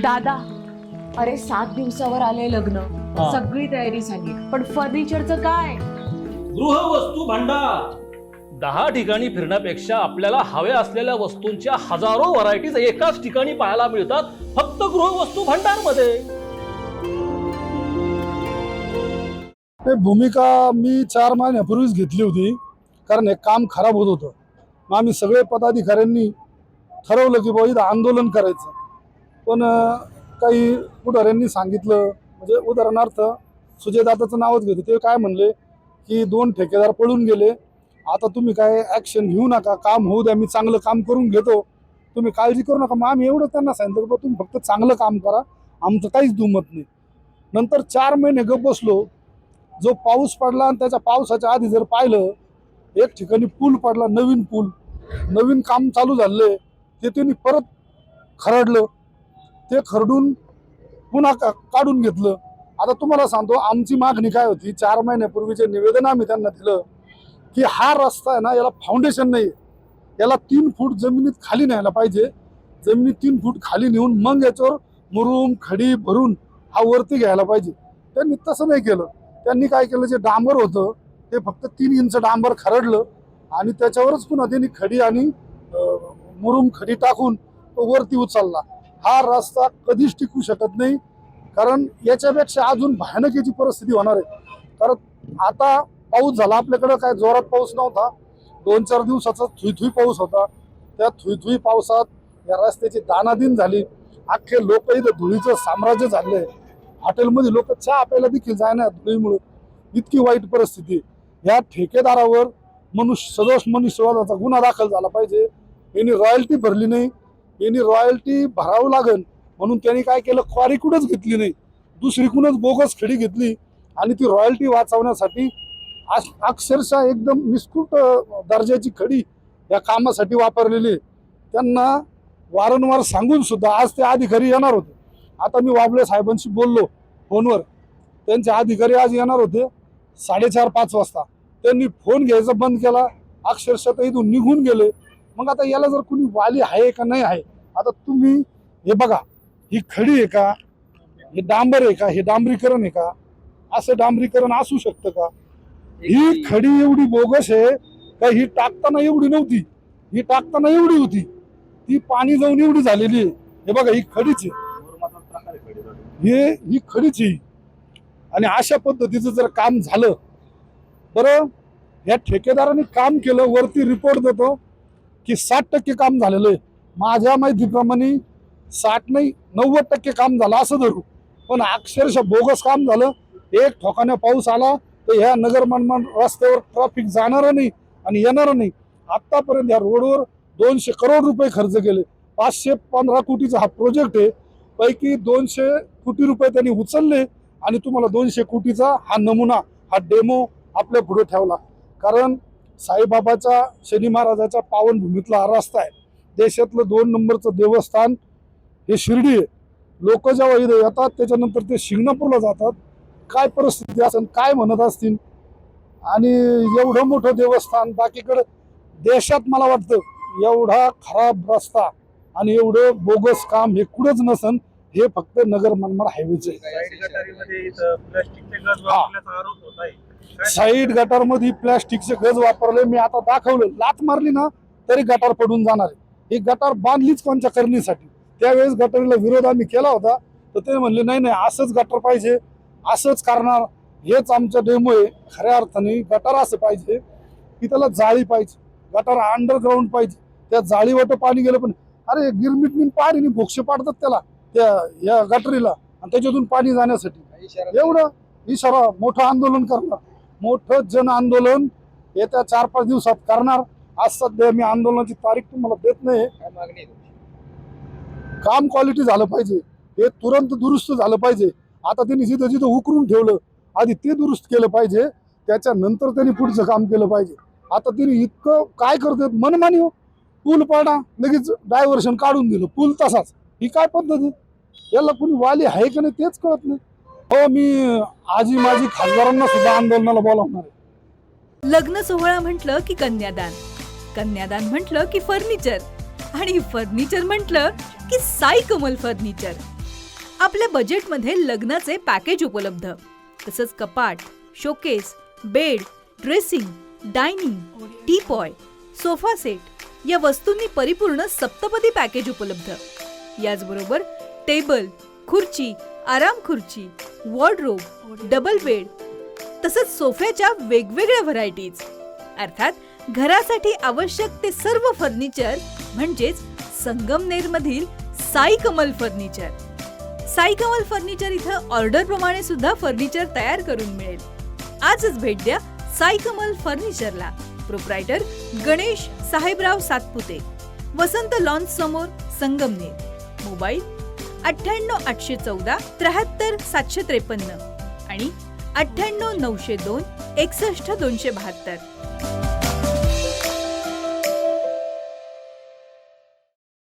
दादा, अरे 7 दिवसावर आले लग्न, सगळी तयारी झाली, पण फर्निचरचं काय? गृहवस्तू भांडार 10 ठिकाणी फिरण्यापेक्षा आपल्याला हव्या असलेल्या वस्तूंच्या हजारो व्हरायटीज एकाच ठिकाणी पाहायला मिळतात, फक्त गृहवस्तू भांडार मध्ये. भूमिका मी 4 महिन्यापूर्वीच घेतली होती, कारण हे काम खराब होत होतं. मग आम्ही सगळे पदाधिकाऱ्यांनी ठरवलं की बाबा इथं आंदोलन करायचं. पण काही पुढाऱ्यांनी सांगितलं, म्हणजे उदाहरणार्थ सुजयदादाचं नावच घेतो, ते काय म्हणले की 2 ठेकेदार पळून गेले, आता तुम्ही काय ॲक्शन घेऊ नका, काम होऊ द्या, मी चांगलं काम करून घेतो, तुम्ही काळजी करू नका. मग आम्ही एवढं त्यांना सांगितलं की तुम्ही फक्त चांगलं काम करा, आमचं काहीच दुमत नाही. नंतर 4 महिने गप बसलो. जो पाऊस पडला आणि त्याच्या पावसाच्या आधी जर पाहिलं, एक ठिकाणी पूल पडला, नवीन पूल, नवीन काम चालू झाले, ते त्यांनी परत खरडलं, ते खरडून पुन्हा काढून घेतलं. आता तुम्हाला सांगतो आमची मागणी काय होती. 4 महिन्यापूर्वीचे निवेदन आम्ही त्यांना दिलं की हा रस्ता आहे ना, याला फाउंडेशन नाही, याला 3 फूट जमिनीत खाली न्यायला पाहिजे. जमिनीत 3 फूट खाली नेऊन मग याच्यावर मुरुम खडी भरून हा वरती घ्यायला पाहिजे. त्यांनी तसं नाही केलं. त्यांनी काय केलं, जे डांबर होतं ते फक्त 3 इंच डांबर खरडलं आणि त्याच्यावरच पुन्हा त्यांनी खडी आणि मुरुम खडी टाकून तो वरती उचलला. हा रस्ता कधीच टिकू शकत नाही, कारण याच्यापेक्षा अजून भयानक याची परिस्थिती होणार आहे. कारण आता पाऊस झाला, आपल्याकडं काय जोरात पाऊस नव्हता, 2-4 दिवसाचा थुई पाऊस होता. त्या थुई पावसात या रस्त्याची दानादिन झाली. अख्खे लोक इथं धुळीचं साम्राज्य झालंय. हॉटेलमध्ये लोक चहा प्यायला देखील जाणार धुळीमुळे. इतकी वाईट परिस्थिती. या ठेकेदारावर सदोष मनुष्यवधाचा गुन्हा दाखल झाला पाहिजे. यांनी रॉयल्टी भरली नाही, यांनी रॉयल्टी भरावं लागेल म्हणून त्यांनी काय केलं, क्वारी कुठंच घेतली नाही, दुसरीकडूनच बोगस खडी घेतली आणि ती रॉयल्टी वाचवण्यासाठी अक्षरशः एकदम निष्कृत दर्जाची खडी या कामासाठी वापरलेली. त्यांना वारंवार सांगून सुद्धा आज ते अधिकारी येणार होते. आता मी वाबळे साहेबांशी बोललो फोनवर, त्यांचे अधिकारी आज येणार होते 4:30-5 वाजता. त्यांनी फोन घ्यायचा बंद केला, अक्षरशः ते इथून निघून गेले. मग आता याला जर कुणी वाली आहे का नाही आहे, आता तुम्ही हे बघा, ही खडी आहे का, हे डांबर आहे का, हे डांबरीकरण आहे का, असं डांबरीकरण असू शकतं का? ही खडी एवढी बोगस आहे का? ही टाकताना एवढी नव्हती, ही टाकताना एवढी होती, ती पाणी जाऊन एवढी झालेली आहे. हे बघा, ही खडीच आहे, ही खडीच आहे. आणि अशा पद्धतीचं जर काम झालं, बरं या ठेकेदाराने काम केलं, वरती रिपोर्ट देतो की 60% काम झालेलं आहे. माझ्या माहितीप्रमाणे 60 नाही 90% काम झालं असं धरू, पण अक्षरशः बोगस काम झालं. एक ठोकाने पाऊस आला तर ह्या नगर मनमाड रस्त्यावर ट्रॅफिक जाणार नाही आणि येणार नाही. आतापर्यंत या रोडवर 200 करोड रुपये खर्च केले. 515 कोटीचा हा प्रोजेक्ट आहे. पैकी 200 कोटी रुपये त्यांनी उचलले आणि तुम्हाला 200 कोटीचा हा नमुना, हा डेमो आपल्या पुढे ठेवला. कारण साईबाबाच्या, शनी महाराजाच्या पावनभूमीतला हा रस्ता आहे. देशातलं 2 नंबरचं देवस्थान हे शिर्डी आहे. लोक जेव्हा इथे येतात त्याच्यानंतर ते शिंगणापूरला जातात. काय परिस्थिती असेल, काय म्हणत असतील. आणि एवढं मोठं देवस्थान बाकीकडे देशात मला वाटतं एवढा खराब रस्ता आणि एवढं बोगस काम हे कुठंच नसन. हे फक्त नगर मनमाड हायवेचे. साईड गटारमध्ये प्लॅस्टिकचे गज वापरले. मी आता दाखवलं, लात मारली ना तरी गटार पडून जाणार आहे. ही गटार बांधलीच कोणत्या करणीसाठी? त्यावेळेस गटारीला विरोध आम्ही केला होता, तर ते म्हणले नाही असंच गटार पाहिजे, असंच करणार, हेच आमचं डेमो आहे. खऱ्या अर्थाने गटार असं पाहिजे की त्याला जाळी पाहिजे, गटार अंडरग्राऊंड पाहिजे. त्या जाळीवाट पाणी गेलं, पण अरे गिरमिटमीन पाणी भोक्षे पाडतात त्याला, त्या या गटारीला, आणि त्याच्यातून पाणी जाण्यासाठी एवढं इशारा. मोठं आंदोलन करणार, मोठं जन आंदोलन येत्या 4-5 दिवसात करणार. आज सध्या मी आंदोलनाची तारीख तुम्हाला देत नाही. काम क्वालिटी झालं पाहिजे, हे तुरंत दुरुस्त झालं पाहिजे. आता त्यांनी जिथं जिथं उकरून ठेवलं, आधी ते दुरुस्त केलं पाहिजे, त्याच्यानंतर त्यांनी पुढचं काम केलं पाहिजे. आता त्यांनी इतकं काय करतात मनमानी. हो, पूल पाडा, लगेच डायव्हर्शन काढून दिलं, पूल तसाच. ही काय पद्धती? याला कुणी वाली आहे का नाही तेच कळत नाही. हो, मी आजी माझी खासदारांना सुद्धा आंदोलनाला बोलावणार आहे. लग्न सोहळा म्हटलं की कन्यादान, कन्यादान म्हटलं की फर्निचर, आणि फर्निचर म्हटलं की साई कमल फर्निचर. आपल्या बजेटमध्ये लग्नाचे पॅकेज उपलब्ध. तसंच कपाट, showcase, bed, dressing, dining, teapoy, sofa set या वस्तूंनी परिपूर्ण सप्तपदी पॅकेज उपलब्ध. याचबरोबर टेबल, खुर्ची, आराम खुर्ची, वॉर्डरोब, डबल बेड तसंच सोफ्याच्या वेगवेगळ्या व्हरायटीज. अर्थात घरासाठी आवश्यक ते सर्व फर्निचर म्हणजेच संगमनेरमधील साई कमल फर्निचर. साई कमल फर्निचर इथं ऑर्डर प्रमाणे सुद्धा फर्निचर तयार करून मिळेल. आजच भेट द्या साई कमल फर्निचरला. प्रोप्रायटर गणेश साहेबराव सातपुते, वसंत लॉन्स समोर, संगमनेर. मोबाईल 98 814 73 753 आणि 98 902 61 272.